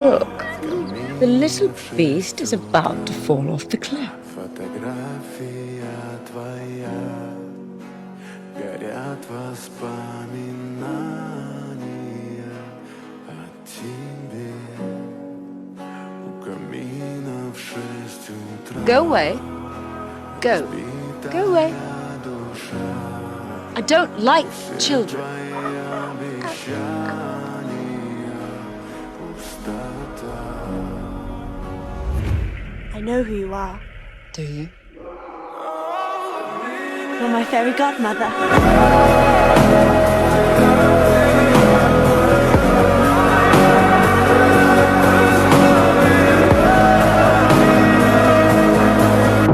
Look, the little beast is about to fall off the cliff. Фотография твоя, горят воспоминания о тебе. У камина в 6 утра. Go away. Go. Go away. I don't like children. I know who you are. Do you? You're my fairy godmother.